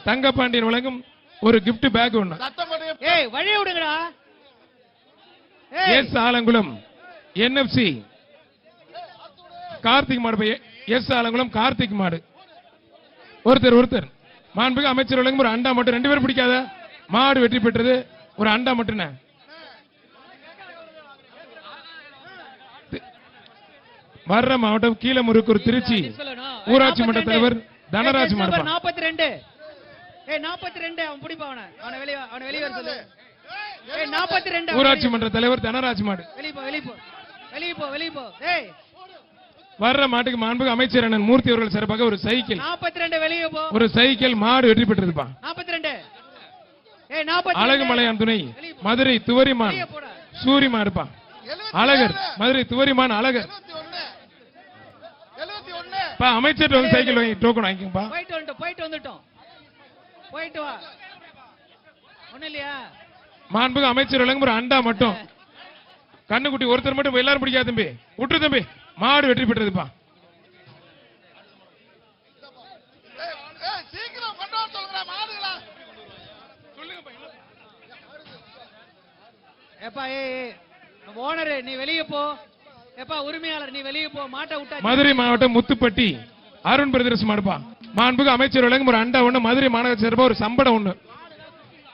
தங்கபாண்டியன் வழங்கும் ஒரு gift pack ஒண்ணு. ஏய் வழி விடுங்கடா. எஸ் ஆலங்குளம் NFC கார்த்திக் மாடு. எஸ் ஆலங்குளம் கார்த்திக் மாடு. ஒருத்தர் மாண்புமிகு அமைச்சர் வழங்கும் ஒரு அண்டா மட்டும். 2 பேரும் பிடிக்காத மாடு வெற்றி பெற்றது. ஒரு அண்டா மட்டும். வர்ற மாவட்டம் கீழமுருக்கூர் திருச்சி ஊராட்சி மன்ற தலைவர் தனராஜ் மாடு. 42. ஏய் 42 அவன் பிடிப்பா அவனை வெளிய வர சொல்லு. ஏய் 42 ஊராட்சி மன்ற தலைவர் தனராஜ் மாடு. வெளிய போ. ஏய் வர்ற மாட்டுக்கு மாண்புமிகு அமைச்சர் அண்ணன் மூர்த்தி அவர்கள் சிறப்பாக ஒரு சைக்கிள். 42 வெளிய போ. ஒரு சைக்கிள் மாடு வெற்றி பெற்றதுப்பா. 42. ஏய் 42. அழகுமலையான் துணை மதுரை துவரிமான் சூரி மாடுப்பா. அழகர் மதுரை துவரிமான் அழகர். அமைச்சர் வந்து சைக்கிள் வாங்கி டோக்கன் வாங்கிக்கப்பா. போயிட்டு வா. ஒண்ணு இல்லையா? மாண்புமிகு அமைச்சர் வழங்கும் ஒரு அண்டா மட்டும். கண்ணுக்குட்டி ஒருத்தர் மட்டும் எல்லாரும் பிடிக்காது தம்பி. விட்டு தம்பி. மாடு வெற்றி பெற்றதுப்பா. ஏப்பா ஏய் ஓனர் நீ வெளிய போ. ஏப்பா உரிமையாளர் நீ வெளிய போ. மாட்டை விட்டா. மதுரை மாவட்டம் முத்துப்பட்டி அருண் பிரதர்ஸ் மாடுப்பா. மாண்புமிகு அமைச்சர் வழங்கும் ஒரு அண்டா ஒண்ணு. மதுரை மாநகர சார்பா ஒரு சம்படம் ஒண்ணு.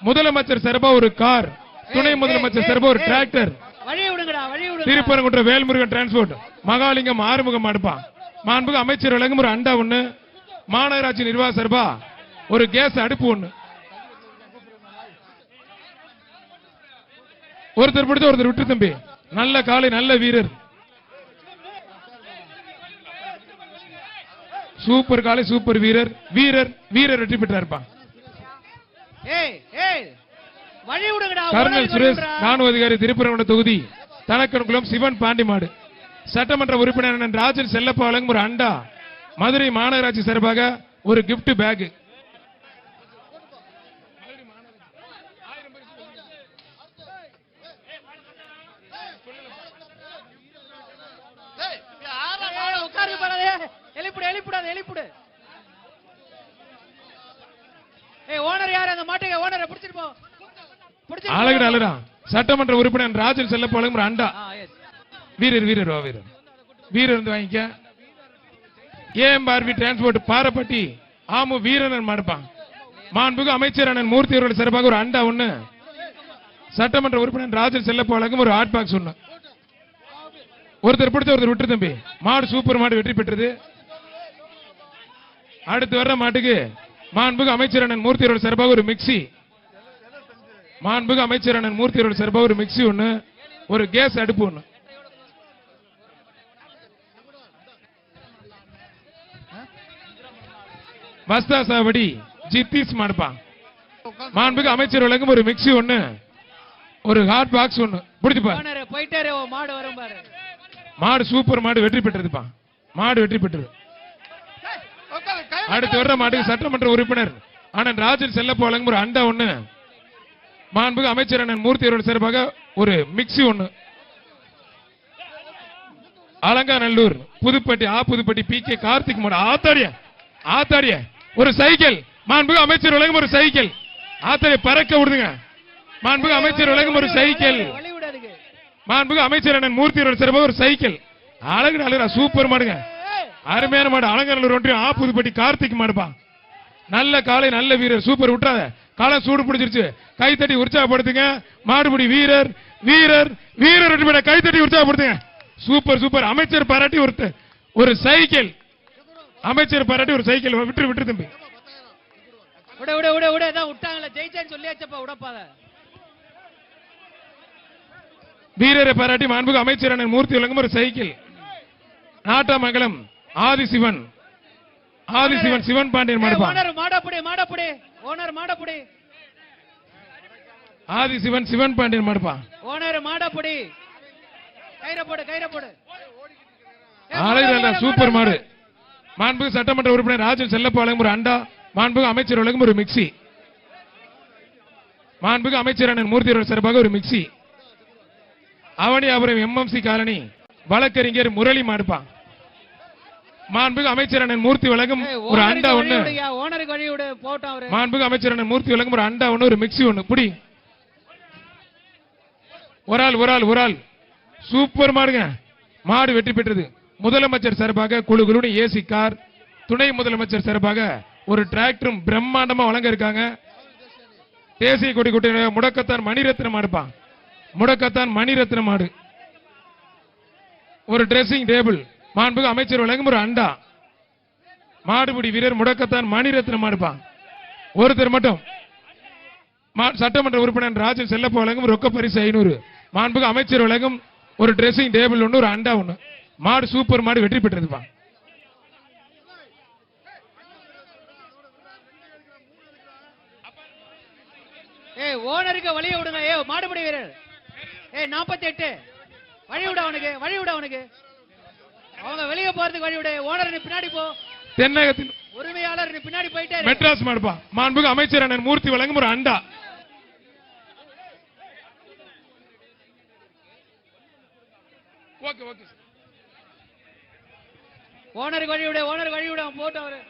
முதலமைச்சர் சார்பா ஒரு கார். துணை முதலமைச்சர் சார்பா ஒரு டிராக்டர். வழி விடுங்கடா வழி விடுங்க. திருப்பரங்குன்ற வேல்முருகன் டிரான்ஸ்போர்ட் மகாலிங்கம் ஆறுமுகம் மாடுப்பா. மாண்புமிகு அமைச்சர் வழங்கும் ஒரு அண்டா ஒண்ணு. மாநகராட்சி நிர்வாக சார்பா ஒரு கேஸ் அடுப்பு ஒண்ணு. ஒருத்தர் பிடித்த ஒருத்தர் விட்டு தம்பி. நல்ல காலை நல்ல வீரர். சூப்பர் காலை சூப்பர் வீரர். வீரர் வெற்றி பெற்றார்ப்பா. வழி விடுங்கடா. கர்னல் சுரேஷ் ராணுவ அதிகாரி திருப்பரங்குன்ற தொகுதி தனக்கன்குளம் சிவன் பாண்டி மாடு. சட்டமன்ற உறுப்பினர் ராஜன் செல்லப்பா வழங்கும் ஒரு அண்டா. மதுரை மாநகராட்சி சார்பாக ஒரு கிஃப்ட் பேக். எழுப்புடு. ஏய் ஓனர் யார்? அந்த மாட்டுக்கு ஓனரை பிடிச்சிட்டு போ. அழகுடா. சட்டமன்ற உறுப்பினர் ராஜன் செல்லப்பா வழங்கும் ஒரு அண்டா. வீரர் வந்து வாங்கிக்க. ஏஎம்ஆர்வி டிரான்ஸ்போர்ட் பாரப்பட்டி ஆமு வீரன் மாடுப்பான். மாண்புமிகு அமைச்சர் அண்ணன் மூர்த்தி அவர்கள் சிறப்பாக ஒரு அண்டா ஒண்ணு. சட்டமன்ற உறுப்பினர் ராஜன் செல்லப்பா வழங்கும் ஒரு ஹாட் பாக்ஸ் ஒண்ணு. ஒருத்தர் பிடிச்ச ஒருத்தர் விட்டு தம்பி. மாடு சூப்பர் மாடு வெற்றி பெற்றது. அடுத்து வர்ற மாட்டுக்கு மாண்புமிகு அமைச்சர் அண்ணன் மூர்த்தி அவர்கள் சிறப்பாக ஒரு மிக்சி. மாண்புமிகு அமைச்சர் அண்ணன் மூர்த்தி அவர்கள் சிறப்பாக ஒரு மிக்சி ஒண்ணு. ஒரு கேஸ் அடுப்பு ஒண்ணு. வஸ்தா சாவடி ஜித்திஸ் மாடுப்பா. மாண்புமிகு அமைச்சர் வழங்கும் ஒரு மிக்சி ஒண்ணு. ஒரு ஹாட் பாக்ஸ் ஒண்ணு. பிடிச்சுப்பா. மாடு வரும் பாரு. மாடு சூப்பர் மாடு வெற்றி பெற்றதுப்பா. மாடு வெற்றி பெற்றது. அடுத்து வர்ற மாட்டுக்கு சட்டமன்ற உறுப்பினர் அண்ணன் ராஜன் செல்லப்பா வழங்கும் ஒரு அண்டா ஒண்ணு. மாண்புமிகு அமைச்சர் அண்ணன் மூர்த்தி அவர்கள் சிறப்பாக ஒரு மிக்சி ஒண்ணு. அலங்காநல்லூர் புதுப்பட்டி புதுப்பட்டி PK கார்த்திக் மாடு. ஆத்தாடிய ஒரு சைக்கிள். மாண்புமிகு அமைச்சர் வழங்கும் ஒரு சைக்கிள். ஆத்தாடிய பறக்க விடுங்க. மாண்புமிகு அமைச்சர் வழங்கும் ஒரு சைக்கிள். மாண்புமிகு அமைச்சர் அண்ணன் மூர்த்தி அவர்கள் சிறப்பாக ஒரு சைக்கிள். அழகுடா சூப்பர் மாடுங்க. அருமையான மாடு. அலங்காநல்லூர் ஒன்றியம் புதுப்பட்டி கார்த்திக் மாடுப்பா. நல்ல காலை நல்ல வீரர். சூப்பர் விட்டுறாத. காலம் சூடு பிடிச்சிருச்சு. கைத்தட்டி உற்சாகப்படுத்துங்க. மாடுபிடி வீரர் கைத்தட்டி உற்சாகப்படுத்துங்க. சூப்பர். அமைச்சர் பாராட்டி ஒரு சைக்கிள். அமைச்சர் பாராட்டி ஒரு சைக்கிள். விட்டு தம்பி. வீரரை பாராட்டி மாண்புமிகு அமைச்சர் அண்ணன் மூர்த்தி வழங்கும் ஒரு சைக்கிள். நாட்டாமங்கலம் ஆதிசிவன் சிவன் பாண்டியன் மாடுப்பா. ஆதிசிவன் சிவன் பாண்டியன் மாடுப்பா. சூப்பர் மாடு. மாண்புமிகு சட்டமன்ற உறுப்பினர் ராஜன் செல்லப்பா வழங்கும் ஒரு அண்டா. மாண்புமிகு அமைச்சர் வழங்கும் ஒரு மிக்சி. மாண்புமிகு அமைச்சர் அண்ணன் மூர்த்தி அவர்கள் சிறப்பாக ஒரு மிக்சி. அவனியாபுரம் MMC காலனி வழக்கறிஞர் முரளி மாடுப்பா. மாண்புமிகு அமைச்சர் அண்ணன் மூர்த்தி வழங்கும் ஒரு அண்டா ஒண்ணு. ஓனருக்கு வழி விடு போட்டோம் அவரு. மாண்புமிகு அமைச்சர் அண்ணன் மூர்த்தி வழங்கும் ஒரு அண்டா ஒண்ணு, ஒரு மிக்ஸி ஒண்ணு. புடி. ஒரு ஆள் சூப்பர் மாடுங்க. மாடு வெற்றி பெற்றது. முதலமைச்சர் சார்பாக குழு ஏசி கார், துணை முதலமைச்சர் சார்பாக ஒரு டிராக்டரும் பிரம்மாண்டமா வழங்க இருக்காங்க. தேசிய கொடி கொட்டி முடக்கத்தான் மணிரத்ன மாடுப்பா. முடக்கத்தான் மணிரத்ன மாடு. ஒரு டிரெஸ்ஸிங் டேபிள். மாண்புமிகு அமைச்சர் வழங்கும் ஒரு அண்டா. மாடுபிடி வீரர் முடக்கத்தான் மணிரத்ன மாடுப்பா. ஒருத்தர் மட்டும். சட்டமன்ற உறுப்பினர் ராஜன் செல்லப்பா வழங்கும் ரொக்க பரிசு 500. மாண்புமிகு அமைச்சர் வழங்கும் ஒரு டிரெஸ்ஸிங் டேபிள் ஒன்று, ஒரு அண்டா ஒன்று. மாடு சூப்பர் மாடு வெற்றி பெற்றதுப்பா. ஓனருக்கு வழியை விடுங்க. மாடுபிடி வீரர் 48 வழி விட அவனுக்கு. அவங்க வெளியே போறதுக்கு வழி விட. ஓனர் பின்னாடி போ. தென்னகத்தின் உரிமையாளர் பின்னாடி போயிட்டே. மெட்ராஸ் மாடுப்பா. மாண்புமிகு அமைச்சர் அண்ணன் மூர்த்தி வழங்கும் ஒரு அண்டா. ஓனருக்கு வழி விட போட்டு அவரு.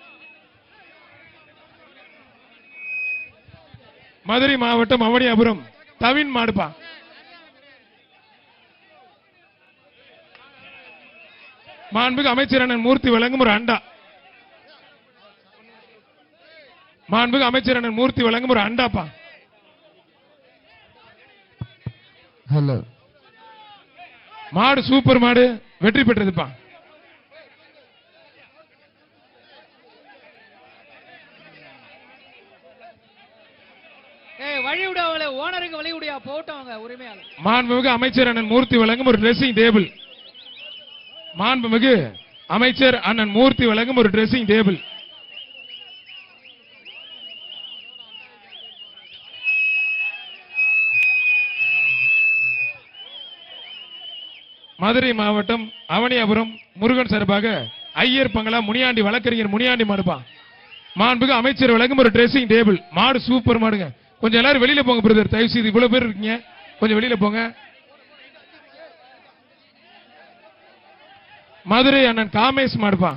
மதுரை மாவட்டம் அவனியாபுரம் தவின் மாடுப்பா. மாண்புமிகு அமைச்சர் அண்ணன் மூர்த்தி வழங்கும் ஒரு அண்டா. மாண்புமிகு அமைச்சர் அண்ணன் மூர்த்தி வழங்கும் ஒரு அண்டாப்பா. ஹலோ. மாடு சூப்பர் மாடு வெற்றி பெற்றதுப்பா. வழி விட ஓனருக்கு வழி விடியா போட்டவங்க உரிமையாளர். மாண்புமிகு அமைச்சர் அண்ணன் மூர்த்தி வழங்கும் ஒரு டிரெஸ்ஸிங் டேபிள். மாண்புமிகு அமைச்சர் அண்ணன் மூர்த்தி வழங்கும் ஒரு டிரெஸ்ஸிங் டேபிள். மதுரை மாவட்டம் அவனியாபுரம் முருகன் சார்பாக ஐயர் பங்களா முனியாண்டி வழக்கறிஞர் முனியாண்டி மாடுப்பா. மாண்புமிகு அமைச்சர் வழங்கும் ஒரு டிரெஸ்ஸிங் டேபிள். மாடு சூப்பர் மாடுங்க. கொஞ்சம் எல்லாரும் வெளியில போங்க பிரதர், தயவு செய்து. இவ்வளவு பேர் இருக்கீங்க, கொஞ்சம் வெளியில போங்க. மதுரை அண்ணன் காமேஷ் மாடுப்பா.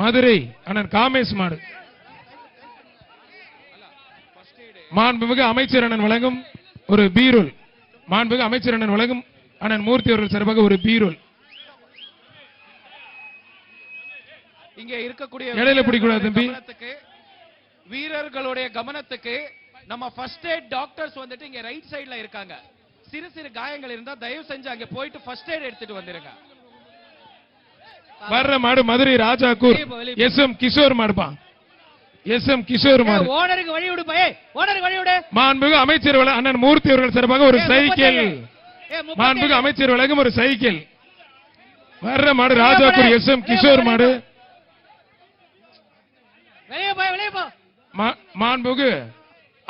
மதுரை அண்ணன் காமேஷ் மாடு. மாண்புமிகு அமைச்சர் அண்ணன் வழங்கும் ஒரு பீரோல். மாண்புமிகு அமைச்சர் அண்ணன் வழங்கும் அண்ணன் மூர்த்தி அவர்கள் சார்பாக ஒரு பீரோல். இங்க இருக்கக்கூடிய இடையில பிடிக்கூடாது தம்பி. வீரர்களுடைய கவனத்துக்கு நம்ம ஃபர்ஸ்ட் எய்ட் டாக்டர்ஸ் வந்துட்டு இங்க ரைட் சைடுல இருக்காங்க. சிறு சிறு காயங்கள் இருந்தா தயவு செஞ்சு அங்க போயிட்டு ஃபர்ஸ்ட் எய்ட் எடுத்துட்டு வந்துருங்க. வர்ற மாடு மதுரை ராஜாக்கூர் எஸ்.எம். கிஷோர் மாடுப்பா. எஸ்.எம். கிஷோர் மாடு. ஓனருக்கு வழி விடு பை. ஓனருக்கு வழி விடு. மாண்புமிகு அமைச்சர் அண்ணன் மூர்த்தி அவர்கள் சார்பாக ஒரு சைக்கிள். மாண்புமிகு அமைச்சர் வழங்கும் ஒரு சைக்கிள். வர்ற மாடு ராஜாக்கூர் எஸ்.எம். கிஷோர் மாடு. வெளியே போ. மாண்புமிகு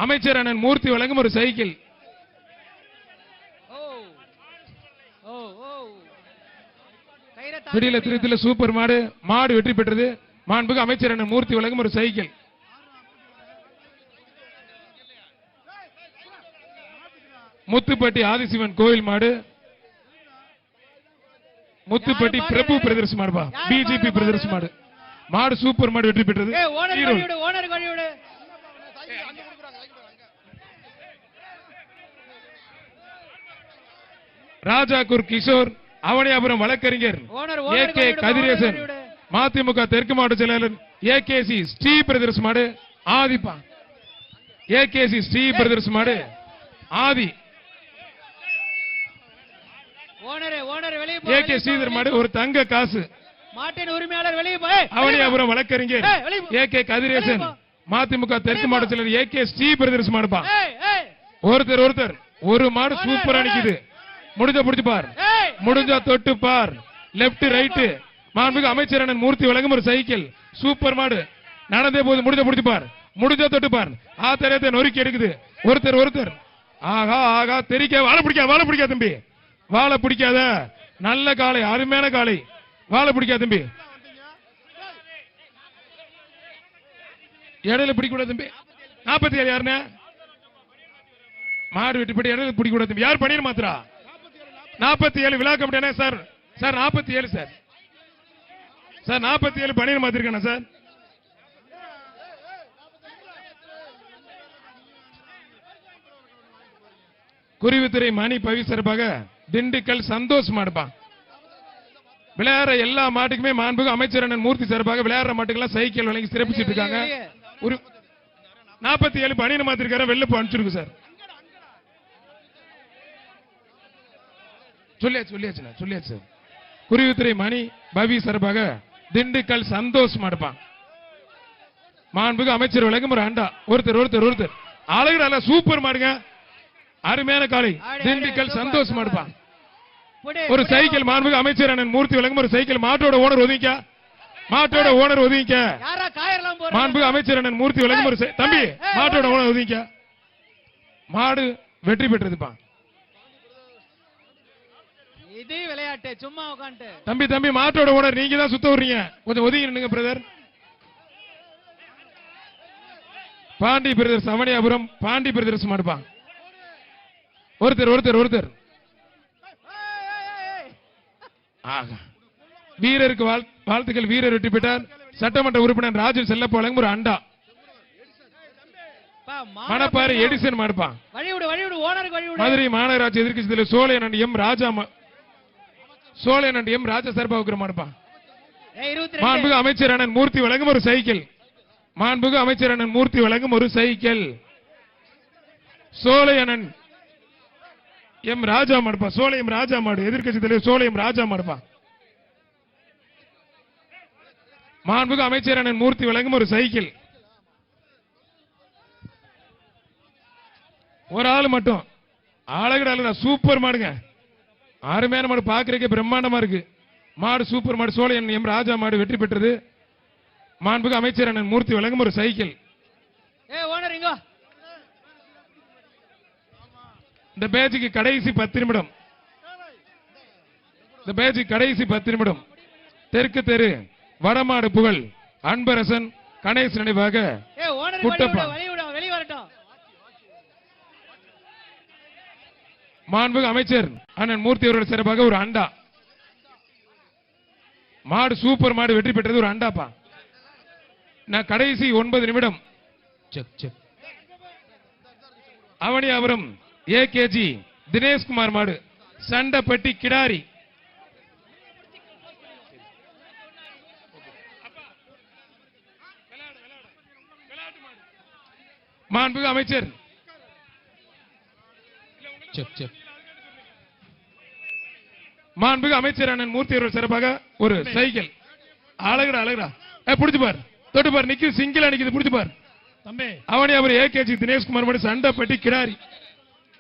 அமைச்சர் அண்ணன் மூர்த்தி வழங்கும் ஒரு சைக்கிள். விடியல திருத்தில சூப்பர் மாடு. மாடு வெற்றி பெற்றது. மாண்புமிகு அமைச்சர் அண்ணன் மூர்த்தி வழங்கும் ஒரு சைக்கிள். முத்துப்பட்டி ஆதிசிவன் கோயில் மாடு. முத்துப்பட்டி பிரபு பிரதர்ஸ் மாடுப்பா. பிஜேபி பிரதர்ஸ் மாடு. மாடு சூப்பர் மாடு வெற்றி பெற்றது. ராஜாக்கூர் கிஷோர் அவனியாபுரம் வழக்கறிஞர் ஏ.கே. கதிரேசன் மதிமுக தெற்கு மாவட்ட செயலாளர் ஏ.கே.சி. ஸ்ரீ பிரதர்ஸ் மாடு ஆதிப்பா. ஏ.கே.சி. ஸ்ரீ பிரதர்ஸ் மாடு ஆதி. ஏ.கே. ஸ்ரீதர் மாடு ஒரு தங்க காசு. மாட்டின் உரிமையாளர் வெளியே போய். அவனியாபுரம் வழக்கறிஞர் ஏ.கே. கதிரேசன் மதிமுக தெற்கு மாவட்ட செயலாளர் ஏ.கே. ஸ்ரீ பிரதர்ஸ் மாடுப்பா. ஒருத்தர் ஒரு மாடு சூப்பரா நிக்குது. முடிஞ்சா புடிச்சு பார், முடிஞ்சா தொட்டு பார். Left right. மாண்புமிகு அமைச்சர் அண்ணன் மூர்த்தி வழங்கும் ஒரு சைக்கிள். சூப்பர் மாடு நடந்தே போது. முடிஞ்சா புடிச்சு பார், முடிஞ்சா தொட்டு பார். ஆத்தரத்தை நொறுக்கி எடுக்குது. ஒருத்தர் ஆகா தெரிக்க. வாழை பிடிக்காத தம்பி, வாழை பிடிக்காத. நல்ல காலை, அருமையான காலை. வாழை பிடிக்காத தம்பி. இடையில பிடிக்கூடாது தம்பி. 47 யாருன்னு மாடு வெட்டிப்படி இடையில பிடிக்கூடாது தம்பி. யார் பண்ணிட மாத்திரா 47 விழா கமிட்டி சார். 47 சார். சார் 47 பணியன் மாத்திருக்கேன் சார். குருவித்துறை மணி பவி சிறப்பாக திண்டுக்கல் சந்தோஷ் மாடுப்பான். விளையாடுற எல்லா மாட்டுக்குமே மாண்புக்கு அமைச்சர் அண்ணன் மூர்த்தி சிறப்பாக விளையாடுற மாட்டுக்கெல்லாம் சைக்கிள் வழங்கி சிறப்பிச்சிட்டு இருக்காங்க. ஒரு 47 பணியன் மாத்திருக்கார வெள்ளப்பு அனுப்பிச்சிருக்கு சார். சொல்லியாச்சு. குருவித்துறை மணி பவி சிறப்பாக திண்டுக்கல் சந்தோஷ் மாடுப்பான். மாண்புக்கு அமைச்சர் வழங்கும் ஒரு அண்டா. ஒருத்தர் அழகு சூப்பர் மாடுங்க, அருமையான காலை. திண்டுக்கல் சந்தோஷ் மாடுப்பான். ஒரு சைக்கிள் மாண்புக்கு அமைச்சர் அண்ணன் மூர்த்தி வழங்கும் ஒரு சைக்கிள். மாட்டோட ஓனர் ஒதுங்கிக்க. மாண்புக்கு அமைச்சர் அண்ணன் மூர்த்தி வழங்கும் ஒரு தம்பி மாட்டோட ஓனர் ஒதுங்கிக்க. மாடு வெற்றி பெற்றதுப்பா. இதே விளையாட்டு சும்மா உட்காந்து. தம்பி மாட்டோட ஓனர் நீங்க தான் சுத்த விடுறீங்க, கொஞ்சம் ஒதுங்கி நின்னுங்க brother. Pandi brothers Avaniyapuram Pandi brothers மாடுப்பான். ஒருத்தர் வீரருக்கு வாழ்த்துக்கள். வீரர் வெற்றி பெற்றார். சட்டமன்ற உறுப்பினர் ராஜன் செல்லப்ப வழங்கும் ஒரு அண்டா. மணப்பாறை எடிசன் மாடுப்பான். மதுரை மாநகராட்சி எதிர்க்கட்சி சோழையன் எம் ராஜா சார்பாக மாடுப்பான். மாண்புகு அமைச்சர் அண்ணன் மூர்த்தி வழங்கும் ஒரு சைக்கிள். சோழையன் எம் ராஜா மாடுப்பா. சோழையம் ராஜா மாடு எதிர்க்கட்சி தலைவர் சோழையம் ராஜா மாடுப்பா. மாண்புகு அமைச்சர் அண்ணன் மூர்த்தி வழங்கும் ஒரு சைக்கிள். ஒரு ஆள் மட்டும் அழகு சூப்பர் மாடுங்க, அருமையான மாடு, பாக்குறதுக்கே பிரம்மாண்டமா இருக்கு. மாடு சூப்பர் மாடு. சோழையன் எம் ராஜா மாடு வெற்றி பெற்றது. மாண்புகு அமைச்சர் அண்ணன் மூர்த்தி வழங்கும் ஒரு சைக்கிள். இந்த பேஜுக்கு கடைசி 10 நிமிடம். தெற்கு தெரு வடமாடு புகழ் அன்பரசன் கணேசன் நினைவாக குட்டப்பா. மாண்புகு அமைச்சர் அண்ணன் மூர்த்தி அவர்கள் சிறப்பாக ஒரு அண்டா. மாடு சூப்பர் மாடு வெற்றி பெற்றது. ஒரு அண்டாப்பா. நான் கடைசி 9 நிமிடம். அவனியாபுரம் ஏகேஜி தினேஷ்குமார் மாடு சண்டப்பட்டி கிடாரி. மாண்புகு அமைச்சர் அண்ணன் மூர்த்தி அவர்கள் சிறப்பாக ஒரு சைக்கிள். அழகுடா புடிச்சு பார், தொட்டு பார், நிக்குது சிங்கிளா நிக்குது, புடிச்சு பார் தம்பி. அவனியாபுரம் ஏகேஜி தினேஷ்குமார் மாடு சண்டப்பட்டி கிடாரி.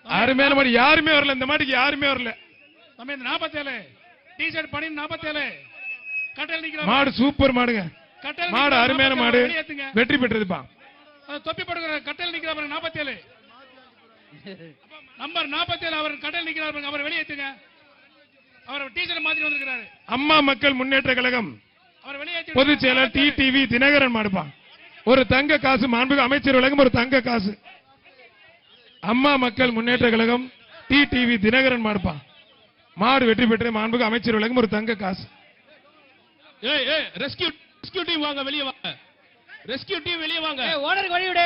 அருமையான மாடு. யாருமே வரல இந்த மாட்டுக்கு, யாருமே வரல தம்பி. 47 டி-ஷர்ட் பண்ணி 47 கட்டல் நிக்கிற மாடு சூப்பர் மாடுங்க. மாடு அருமையான மாடு வெற்றி பெற்றதுப்பா. தொப்பி போடுற கட்டல் நிக்கிற 47 நம்பர் 47 அவர் கட்டல் நிக்கிறார், அவர் வெளியேத்துங்க. அவர் டி-ஷர்ட் மாத்தி வந்திருக்காரு. அம்மா மக்கள் முன்னேற்ற கழகம் அவர் வெளியேற்றி பொதுச் செயலர் டிடிவி தினகரன் மாடுப்பான். ஒரு தங்க காசு. மாண்புகு அமைச்சர் வழங்கும் ஒரு தங்க காசு. அம்மா மக்கள் முன்னேற்ற கழகம் டிடிவி தினகரன் மாடுப்பான். மாடு வெற்றி பெற்ற மாண்புகு அமைச்சர் வழங்கும் ஒரு தங்க காசு. ரெஸ்கியூ டீம் வாங்க, வெளியே வாங்க. ரெஸ்கியூ டீம் வெளியே வாங்க. ஓனர் வழிவிடு.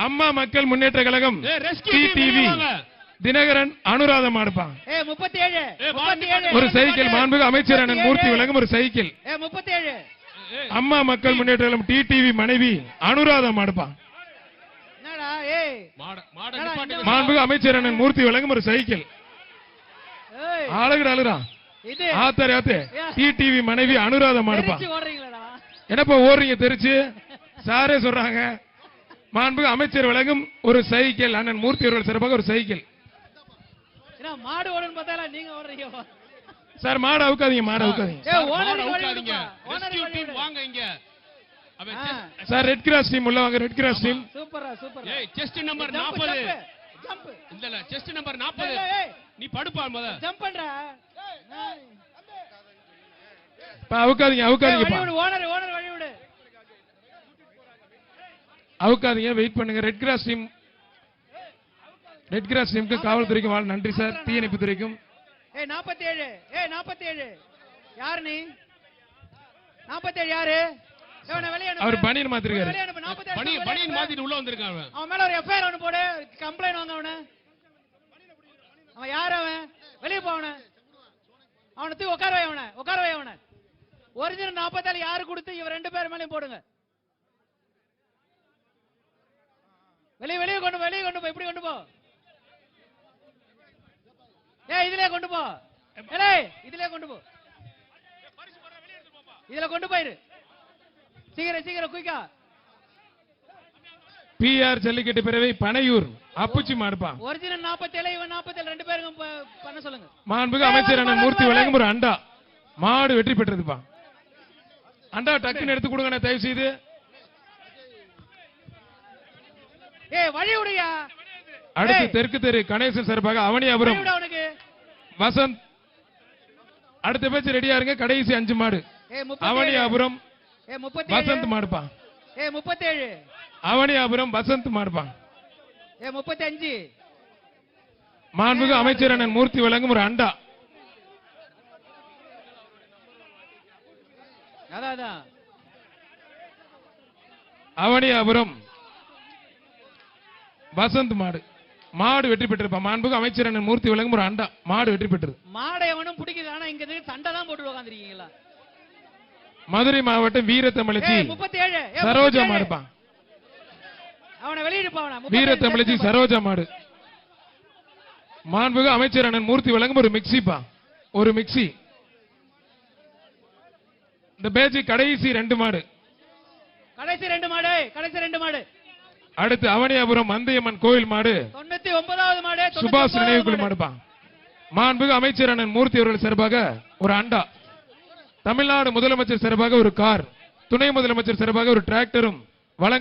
அம்மா மக்கள் முன்னேற்ற கழகம் டிடிவி தினகரன் அனுராதம் மாடுப்பான். 37 ஒரு சைக்கிள். மாண்புகு அமைச்சர் அண்ணன் மூர்த்தி வழங்கும் ஒரு சைக்கிள். 37 அம்மா மக்கள் முன்னேற்ற கழகம் டிடிவி மனைவி அனுராதம் மாடுப்பான். மாண்புகு அமைச்சர் அண்ணன் மூர்த்தி வழங்கும் ஒரு சைக்கிள். அழகுடா ஆத்தாரு டிடிவி மனைவி அனுராதம் மாடுப்பான். என்னப்பா ஓடுறீங்க தெரிச்சு? சாரே சொல்றாங்க. மாண்புகு அமைச்சர் வழங்கும் ஒரு சைக்கிள். அண்ணன் மூர்த்தி அவர்கள் சிறப்பாக ஒரு சைக்கிள். மாடு ஓடுன்னு பார்த்தா நீங்க ஓடுறீங்க சார். மாடு அவுக்காதீங்க, மாடு அவுக்காதீங்க சார். ரெட் கிராஸ் டீம் உள்ள வாங்க. Red cross team. சூப்பரா. செஸ்ட் நம்பர் 40 இல்ல செஸ்ட் நம்பர் 40. நீ படுப்பா முத. ஜம்ப் பண்ற. அவுக்காதீங்க ஓனர் வழிவிடு. அவுக்காதீங்க, வெயிட் பண்ணுங்க. ரெட் கிராஸ் டீமுக்கு காவல்துறைக்கும் நன்றி சார். தீயணைப்பு துறைக்கும். 47 யார் நீ? 47 யாரு? இவனை வெளிய அனுப்பு. அவர் பனியன் மாத்திருக்காரு. வெளிய அனுப்பு. 47 பனியன் வெளிய அனுப்பு. மாத்திட்டு உள்ள வந்திருக்கான் அவன். அவன் மேல ஒரு எஃப்ஐஆர் ஒன்னு போடு. கம்ப்ளைண்ட் வாங்க அவன. அவன் யார் அவன்? வெளிய போ அவன. அவனை தூக்கி உட்கார வை அவன. உட்கார வை அவன. ஒரிஜினல் 47 யாரு கொடுத்து இவ ரெண்டு பேர் மேலயும் போடுங்க. வெளிய கொண்டு போ. இப்படி கொண்டு போ. ஏய் இதுலயே கொண்டு போ. ஏய் இதுலயே கொண்டு போ. இதுல கொண்டு போயிரு. சீக்கிரம் குயிக்கா. பிஆர் ஜல்லிக்கட்டு பிறவை பனையூர் அப்புச்சி மாடுப்பா. ஒரிஜினல் 47 இவன் 47 ரெண்டு பேருக்கும் பண்ண சொல்லுங்க. மாண்புமிகு அமைச்சர் அண்ணன் மூர்த்தி வழங்கும் ஒரு அண்டா. மாடு வெற்றி பெற்றதுப்பா. அண்டா டக்குன்னு எடுத்து கொடுங்க தயவு செய்து. ஏய் வழி விடுயா. அடுத்து தெற்கு தெரு கணேசன் சார்பாக அவனியாபுரம் வழி விடு அவனுக்கு. வசந்த். அடுத்த பேச்சு ரெடியா இருங்க. கடைசி 5 மாடு. ஏய் 37. அவனியாபுரம் ஏய் 37. வசந்த் மாடுப்பா. ஏய் 37. அவனியாபுரம் வசந்த் மாடுப்பா. ஏய் 35. மாண்புமிகு அமைச்சர் அண்ணன் மூர்த்தி வழங்கும் ஒரு அண்டா. அதான் அவனியாபுரம் வசந்த் மாடு வெற்றி பெற்றிருப்பா. மாண்புமிகு அமைச்சர் அண்ணன் மூர்த்தி வழங்கும் ஒரு அண்டா. மாடு வெற்றி பெற்றது. மாடை எவனும் பிடிக்குது. ஆனா இங்க சண்டை தான் போட்டு உட்கார்ந்திருக்கீங்களா? மதுரை மாவட்டம் வீரத்தமிழச்சி 37. சரோஜா மாடுப்பா. அவனை வெளியிடுப்பா அவனை. வீரத்தமிழச்சி சரோஜா மாடு. மாண்புமிகு அமைச்சர் அண்ணன் மூர்த்தி வழங்கும் ஒரு மிக்சிப்பா. ஒரு மிக்சி. இந்த பேச்சு கடைசி 2 மாடு. கடைசி ரெண்டு மாடு. அடுத்து அவனியாபுரம் மந்தையம்மன் கோயில் மாடு 99வது மாடு. சுபாஷ் நினைவுக்குழு மாடுப்பா. மாண்புமிகு அமைச்சர் அண்ணன் மூர்த்தி அவர்கள் சார்பாக ஒரு அண்டா. தமிழ்நாடு முதலமைச்சர் சார்பாக ஒரு கார், துணை முதலமைச்சர் சார்பாக ஒரு டிராக்டரும் வழங்க